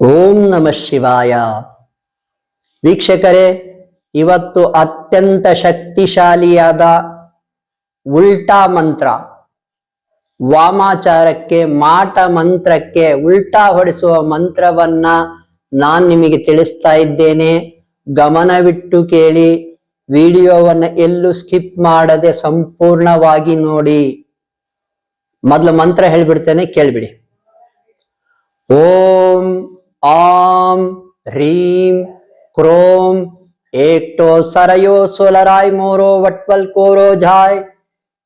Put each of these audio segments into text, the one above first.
ಓಂ ನಮಃ ಶಿವಾಯ. ವೀಕ್ಷಕರೇ, ಇವತ್ತು ಅತ್ಯಂತ ಶಕ್ತಿಶಾಲಿಯಾದ ಉಲ್ಟಾ ಮಂತ್ರ, ವಾಮಾಚಾರಕ್ಕೆ, ಮಾಟ ಮಂತ್ರಕ್ಕೆ ಉಲ್ಟಾ ಹೊಡೆಸುವ ಮಂತ್ರವನ್ನ ನಾನು ನಿಮಗೆ ತಿಳಿಸ್ತಾ ಇದ್ದೇನೆ. ಗಮನವಿಟ್ಟು ಕೇಳಿ, ವಿಡಿಯೋವನ್ನ ಎಲ್ಲೂ ಸ್ಕಿಪ್ ಮಾಡದೆ ಸಂಪೂರ್ಣವಾಗಿ ನೋಡಿ. ಮೊದಲು ಮಂತ್ರ ಹೇಳ್ಬಿಡ್ತೇನೆ, ಕೇಳ್ಬಿಡಿ. ಓಂ आम ह्रीम क्रोम एक तो सरयो सोलराय मोरो वटवल कोरो जाय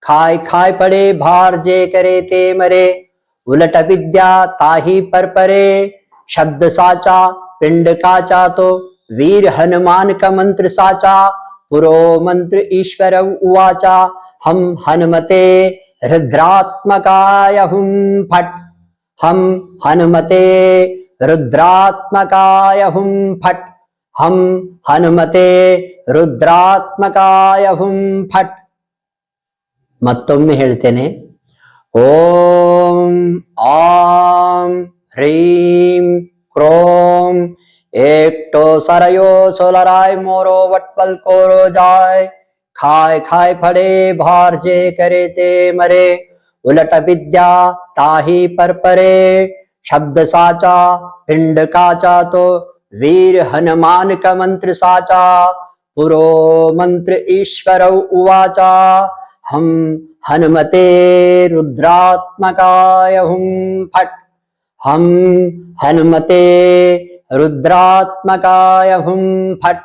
खाय खाय पड़े भार जे करे ते मरे उलट विद्या ताही पर परे शब्द साचा पिंड काचा तो वीर हनुमान का मंत्र साचा पुरो मंत्र ईश्वर उवाचा हम हनुमते रुद्रात्मकाय हुम फट हम हनुमते रुद्रात्मकाय हुम फट हम हनुमते रुद्रात्मकाय हुम फट. ಮತ್ತೊಮ್ಮೆ ಹೇಳ್ತೇನೆ. ಓಂ ಆಂ ಹ್ರೀಂ ಕ್ರೋಂ एक तो सरयो सोलराय मोरो वटवल कोरो जाय खाय खाय फड़े भार जे करे ते मरे उलट विद्या ताही पर परे शब्द साचा पिंड काचा तो वीर हनुमान का मंत्र साचा पुरो मंत्र ईश्वर उवाचा हम हनुमते रुद्रात्मकाय हुम फट हम हनुमते रुद्रात्मकाय हुम फट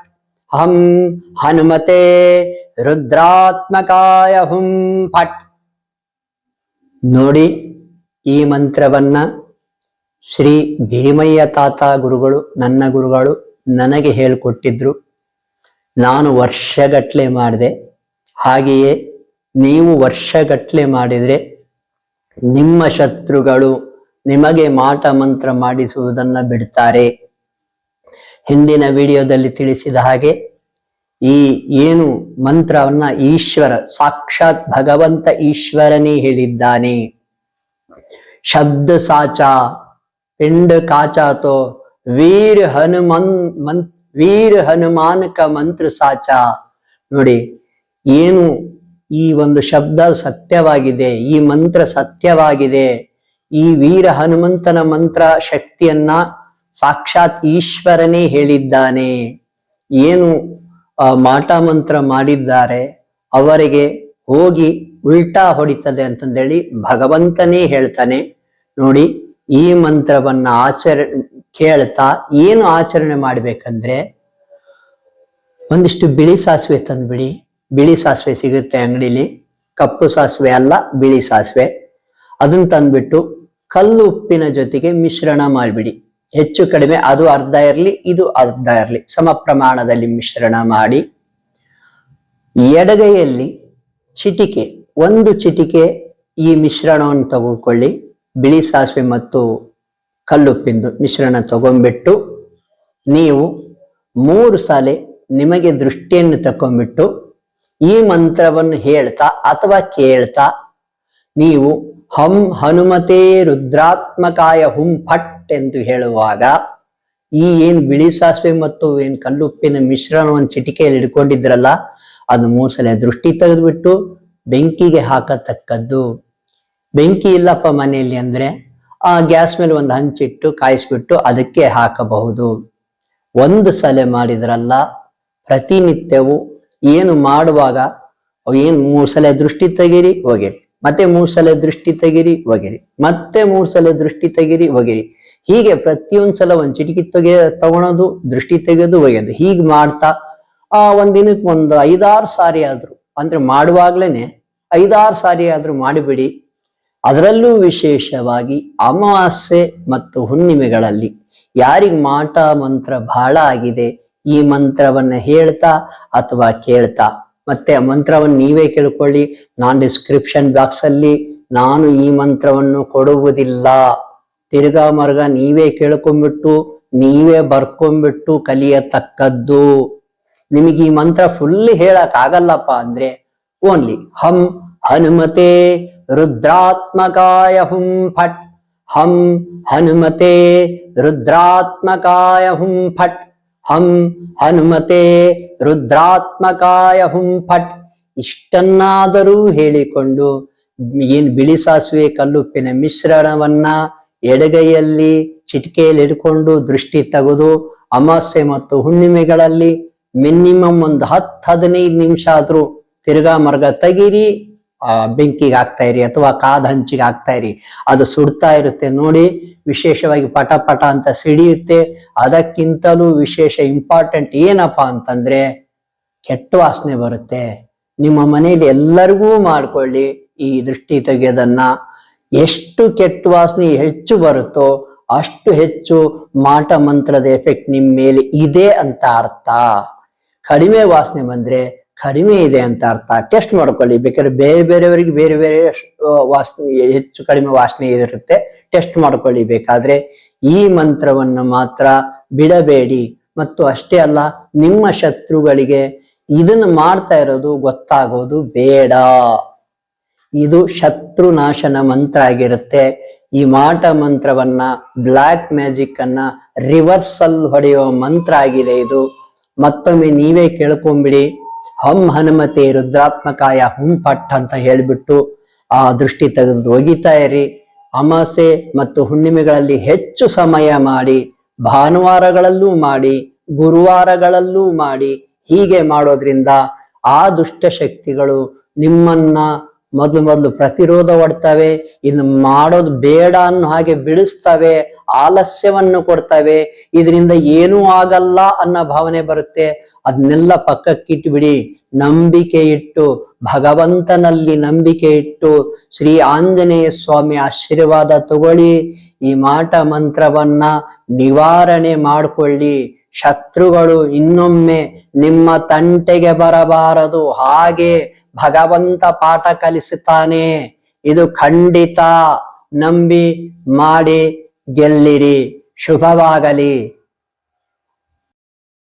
हम हनुमते रुद्रात्मकाय हुम फट. ನೋಡಿ, ಈ ಮಂತ್ರವನ್ನ ಶ್ರೀ ಭೀಮಯ್ಯ ತಾತ ಗುರುಗಳು, ನನ್ನ ಗುರುಗಳು ನನಗೆ ಹೇಳಿಕೊಟ್ಟಿದ್ರು. ನಾನು ವರ್ಷಗಟ್ಲೆ ಮಾಡಿದೆ. ಹಾಗೆಯೇ ನೀವು ವರ್ಷಗಟ್ಲೆ ಮಾಡಿದ್ರೆ ನಿಮ್ಮ ಶತ್ರುಗಳು ನಿಮಗೆ ಮಾಟ ಮಂತ್ರ ಮಾಡಿಸುವುದನ್ನ ಬಿಡ್ತಾರೆ. ಹಿಂದಿನ ವಿಡಿಯೋದಲ್ಲಿ ತಿಳಿಸಿದ ಹಾಗೆ ಈ ಏನು ಮಂತ್ರವನ್ನ ಈಶ್ವರ, ಸಾಕ್ಷಾತ್ ಭಗವಂತ ಈಶ್ವರನೇ ಹೇಳಿದ್ದಾನೆ. ಶಬ್ದ ಸಾಚಾ पिंड काचा तो वीर ಹನುಮಾನ್ ಕ ಮಂತ್ರ ಸಾಚಾ. ನೋಡಿ, ಏನು ಈ ಒಂದು ಶಬ್ದ ಸತ್ಯವಾಗಿದೆ, ಈ ಮಂತ್ರ ಸತ್ಯವಾಗಿದೆ. ಈ ವೀರ ಹನುಮಂತನ ಮಂತ್ರ ಶಕ್ತಿಯನ್ನ ಸಾಕ್ಷಾತ್ ಈಶ್ವರನೇ ಹೇಳಿದ್ದಾನೆ. ಏನು ಮಾಟ ಮಂತ್ರ ಮಾಡಿದ್ದಾರೆ ಅವರಿಗೆ ಹೋಗಿ ಉಲ್ಟಾ ಹೊಡಿತದೆ ಅಂತಂದೇಳಿ ಭಗವಂತನೇ ಹೇಳ್ತಾನೆ. ನೋಡಿ, ಈ ಮಂತ್ರವನ್ನ ಕೇಳ್ತಾ ಏನು ಆಚರಣೆ ಮಾಡ್ಬೇಕಂದ್ರೆ, ಒಂದಿಷ್ಟು ಬಿಳಿ ಸಾಸಿವೆ ತಂದ್ಬಿಡಿ. ಬಿಳಿ ಸಾಸಿವೆ ಸಿಗುತ್ತೆ ಅಂಗಡಿಲಿ, ಕಪ್ಪು ಸಾಸಿವೆ ಅಲ್ಲ, ಬಿಳಿ ಸಾಸಿವೆ. ಅದನ್ನ ತಂದ್ಬಿಟ್ಟು ಕಲ್ಲು ಉಪ್ಪಿನ ಜೊತೆಗೆ ಮಿಶ್ರಣ ಮಾಡಿಬಿಡಿ. ಹೆಚ್ಚು ಕಡಿಮೆ ಅದು ಅರ್ಧ ಇರಲಿ, ಇದು ಅರ್ಧ ಇರಲಿ, ಸಮ ಪ್ರಮಾಣದಲ್ಲಿ ಮಿಶ್ರಣ ಮಾಡಿ ಎಡಗೈಯಲ್ಲಿ ಒಂದು ಚಿಟಿಕೆ ಈ ಮಿಶ್ರಣವನ್ನು ತಗೊಳ್ಕೊಳ್ಳಿ. ಬಿಳಿ ಸಾಸಿವೆ ಮತ್ತು ಕಲ್ಲುಪ್ಪಿಂದು ಮಿಶ್ರಣ ತಗೊಂಡ್ಬಿಟ್ಟು ನೀವು 3 ಸಲ ನಿಮಗೆ ದೃಷ್ಟಿಯನ್ನು ತಕೊಂಡ್ಬಿಟ್ಟು ಈ ಮಂತ್ರವನ್ನು ಹೇಳ್ತಾ ಅಥವಾ ಕೇಳ್ತಾ ನೀವು ಹಂ ಹನುಮತೆ ರುದ್ರಾತ್ಮಕಾಯ ಹುಂ ಫಟ್ ಎಂದು ಹೇಳುವಾಗ ಈ ಏನ್ ಬಿಳಿ ಸಾಸಿವೆ ಮತ್ತು ಏನ್ ಕಲ್ಲುಪ್ಪಿನ ಮಿಶ್ರಣವನ್ನು ಚಿಟಿಕೆಯಲ್ಲಿ ಹಿಡ್ಕೊಂಡಿದ್ರಲ್ಲ, ಅದು 3 ಸಲ ದೃಷ್ಟಿ ತೆಗೆದ್ಬಿಟ್ಟು ಬೆಂಕಿಗೆ ಹಾಕತಕ್ಕದ್ದು. ಬೆಂಕಿ ಇಲ್ಲಪ್ಪ ಮನೆಯಲ್ಲಿ ಅಂದ್ರೆ ಆ ಗ್ಯಾಸ್ ಮೇಲೆ ಒಂದು ಹಂಚಿಟ್ಟು ಕಾಯಿಸ್ಬಿಟ್ಟು ಅದಕ್ಕೆ ಹಾಕಬಹುದು. 1 ಸಲ ಮಾಡಿದ್ರಲ್ಲ, ಪ್ರತಿನಿತ್ಯವೂ ಏನು ಮಾಡುವಾಗ ಏನು 3 ಸಲ ದೃಷ್ಟಿ ತೆಗಿರಿ ಒಗೆರಿ, ಮತ್ತೆ 3 ಸಲ ದೃಷ್ಟಿ ತೆಗಿರಿ ಒಗೆರಿ, ಮತ್ತೆ 3 ಸಲ ದೃಷ್ಟಿ ತೆಗಿರಿ ಒಗೆರಿ. ಹೀಗೆ ಪ್ರತಿಯೊಂದು ಸಲ ಒಂದು ಚಿಟಿಕೆ ತಗೊಳೋದು, ದೃಷ್ಟಿ ತೆಗೆಯೋದು, ಒಗೆಯೋದು, ಹೀಗೆ ಮಾಡ್ತಾ ಒಂದ್ ದಿನಕ್ಕೆ ಒಂದು 5-6 ಸಾರಿ ಆದ್ರು, ಅಂದ್ರೆ ಮಾಡುವಾಗ್ಲೇನೆ 5-6 ಸಾರಿ ಆದ್ರೂ ಮಾಡಿಬಿಡಿ. ಅದರಲ್ಲೂ ವಿಶೇಷವಾಗಿ ಅಮಾವಾಸ್ಯೆ ಮತ್ತು ಹುಣ್ಣಿಮೆಗಳಲ್ಲಿ ಯಾರಿಗ ಮಾಟ ಮಂತ್ರ ಬಹಳ ಆಗಿದೆ, ಈ ಮಂತ್ರವನ್ನ ಹೇಳ್ತಾ ಅಥವಾ ಕೇಳ್ತಾ, ಮತ್ತೆ ಆ ಮಂತ್ರವನ್ನು ನೀವೇ ಕೇಳ್ಕೊಳ್ಳಿ. ನಾನು ಡಿಸ್ಕ್ರಿಪ್ಷನ್ ಬಾಕ್ಸ್ ಅಲ್ಲಿ ನಾನು ಈ ಮಂತ್ರವನ್ನು ಕೊಡುವುದಿಲ್ಲ. ತಿರ್ಗಾ ಮರ್ಗ ನೀವೇ ಕೇಳ್ಕೊಂಡ್ಬಿಟ್ಟು ನೀವೇ ಬರ್ಕೊಂಡ್ಬಿಟ್ಟು ಕಲಿಯತಕ್ಕದ್ದು. ನಿಮಗೆ ಈ ಮಂತ್ರ ಫುಲ್ ಹೇಳಕ್ ಆಗಲ್ಲಪ್ಪ ಅಂದ್ರೆ ಓನ್ಲಿ ಹಂ ಹನುಮತೆ रुद्रात्मकाय हुम फट ಹಂ ಹನುಮತೆ ರುದ್ರಾತ್ಮಕಾಯ ಹುಂ ಫಟ್, ಹಂ ಹನುಮತೆ ರುದ್ರಾತ್ಮಕಾಯ ಹುಂ ಫಟ್. ಇಷ್ಟನ್ನಾದರೂ ಹೇಳಿಕೊಂಡು ಬಿಳಿ ಸಾಸಿವೆ ಕಲ್ಲುಪ್ಪಿನ ಮಿಶ್ರಣವನ್ನ ಎಡಗೈಯಲ್ಲಿ ಚಿಟಿಕೆಯಲ್ಲಿ ಹಿಡ್ಕೊಂಡು ದೃಷ್ಟಿ ತೆಗೆದು ಅಮಾವಾಸ್ಯೆ ಮತ್ತು ಹುಣ್ಣಿಮೆಗಳಲ್ಲಿ ಮಿನಿಮಮ್ ಒಂದು 10-15 ನಿಮಿಷ ಆದ್ರೂ ತಿರ್ಗಾ ಮರ್ಗ ತೆಗೀರಿ, ಬೆಂಕಿಗೆ ಹಾಕ್ತಾ ಇರಿ ಅಥವಾ ಕಾದ ಹಂಚಿಗೆ ಹಾಕ್ತಾ ಇರಿ. ಅದು ಸುಡ್ತಾ ಇರುತ್ತೆ ನೋಡಿ, ವಿಶೇಷವಾಗಿ ಪಟ ಪಟ ಅಂತ ಸಿಡಿಯುತ್ತೆ. ಅದಕ್ಕಿಂತಲೂ ವಿಶೇಷ ಇಂಪಾರ್ಟೆಂಟ್ ಏನಪ್ಪಾ ಅಂತಂದ್ರೆ ಕೆಟ್ಟ ವಾಸನೆ ಬರುತ್ತೆ. ನಿಮ್ಮ ಮನೆಯಲ್ಲಿ ಎಲ್ಲರಿಗೂ ಮಾಡ್ಕೊಳ್ಳಿ ಈ ದೃಷ್ಟಿ ತೆಗೆಯೋದನ್ನ. ಎಷ್ಟು ಕೆಟ್ಟ ವಾಸನೆ ಹೆಚ್ಚು ಬರುತ್ತೋ ಅಷ್ಟು ಹೆಚ್ಚು ಮಾಟ ಮಂತ್ರದ ಎಫೆಕ್ಟ್ ನಿಮ್ಮ ಮೇಲೆ ಇದೆ ಅಂತ ಅರ್ಥ. ಕಡಿಮೆ ವಾಸನೆ ಬಂದ್ರೆ ಕಡಿಮೆ ಇದೆ ಅಂತ ಅರ್ಥ. ಟೆಸ್ಟ್ ಮಾಡ್ಕೊಳ್ಳಿ, ಬೇಕಾದ್ರೆ ಬೇರೆ ಬೇರೆಯವರಿಗೆ ಬೇರೆ ಬೇರೆ ವಾಸನೆ, ಹೆಚ್ಚು ಕಡಿಮೆ ವಾಸನೆ ಇರುತ್ತೆ, ಟೆಸ್ಟ್ ಮಾಡ್ಕೊಳ್ಳಿ ಬೇಕಾದ್ರೆ. ಈ ಮಂತ್ರವನ್ನು ಮಾತ್ರ ಬಿಡಬೇಡಿ. ಮತ್ತು ಅಷ್ಟೇ ಅಲ್ಲ, ನಿಮ್ಮ ಶತ್ರುಗಳಿಗೆ ಇದನ್ನು ಮಾಡ್ತಾ ಇರೋದು ಗೊತ್ತಾಗೋದು ಬೇಡ. ಇದು ಶತ್ರುನಾಶನ ಮಂತ್ರ ಆಗಿರುತ್ತೆ. ಈ ಮಾಟ ಮಂತ್ರವನ್ನ, ಬ್ಲ್ಯಾಕ್ ಮ್ಯಾಜಿಕ್ ಅನ್ನ ರಿವರ್ಸಲ್ ಹೊಡೆಯುವ ಮಂತ್ರ ಆಗಿದೆ ಇದು. ಮತ್ತೊಮ್ಮೆ ನೀವೇ ಕೇಳ್ಕೊಂಬಿಡಿ. ಹಂ ಹನುಮತೆ ರುದ್ರಾತ್ಮಕಾಯ ಹುಂ ಪಟ್ ಅಂತ ಹೇಳ್ಬಿಟ್ಟು ಆ ದೃಷ್ಟಿ ತೆಗೆದು ಒಗಿತಾ ಇರಿ. ಅಮಾಸೆ ಮತ್ತು ಹುಣ್ಣಿಮೆಗಳಲ್ಲಿ ಹೆಚ್ಚು ಸಮಯ ಮಾಡಿ, ಭಾನುವಾರಗಳಲ್ಲೂ ಮಾಡಿ, ಗುರುವಾರಗಳಲ್ಲೂ ಮಾಡಿ. ಹೀಗೆ ಮಾಡೋದ್ರಿಂದ ಆ ದುಷ್ಟಶಕ್ತಿಗಳು ನಿಮ್ಮನ್ನ ಮೊದಲು ಪ್ರತಿರೋಧ ಒಡ್ತವೆ, ಇನ್ನು ಮಾಡೋದು ಬೇಡ ಅನ್ನೋ ಹಾಗೆ ಬಿಡಿಸ್ತವೆ, ಆಲಸ್ಯವನ್ನು ಕೊಡ್ತವೆ. ಇದರಿಂದ ಏನೂ ಆಗಲ್ಲ ಅನ್ನೋ ಭಾವನೆ ಬರುತ್ತೆ. ಅದನ್ನೆಲ್ಲ ಪಕ್ಕಕ್ಕಿಟ್ಬಿಡಿ. ನಂಬಿಕೆ ಇಟ್ಟು, ಭಗವಂತನಲ್ಲಿ ನಂಬಿಕೆ ಇಟ್ಟು, ಶ್ರೀ ಆಂಜನೇಯ ಸ್ವಾಮಿ ಆಶೀರ್ವಾದ ತಗೊಳ್ಳಿ. ಈ ಮಾಟ ಮಂತ್ರವನ್ನ ನಿವಾರಣೆ ಮಾಡಿಕೊಳ್ಳಿ. ಶತ್ರುಗಳು ಇನ್ನೊಮ್ಮೆ ನಿಮ್ಮ ತಂಟೆಗೆ ಬರಬಾರದು. ಹಾಗೆ ಭಗವಂತ ಪಾಠ ಕಲಿಸುತ್ತಾನೆ. ಇದು ಖಂಡಿತ. ನಂಬಿ ಮಾಡಿ ಗೆಲ್ಲಿರಿ. ಶುಭವಾಗಲಿ.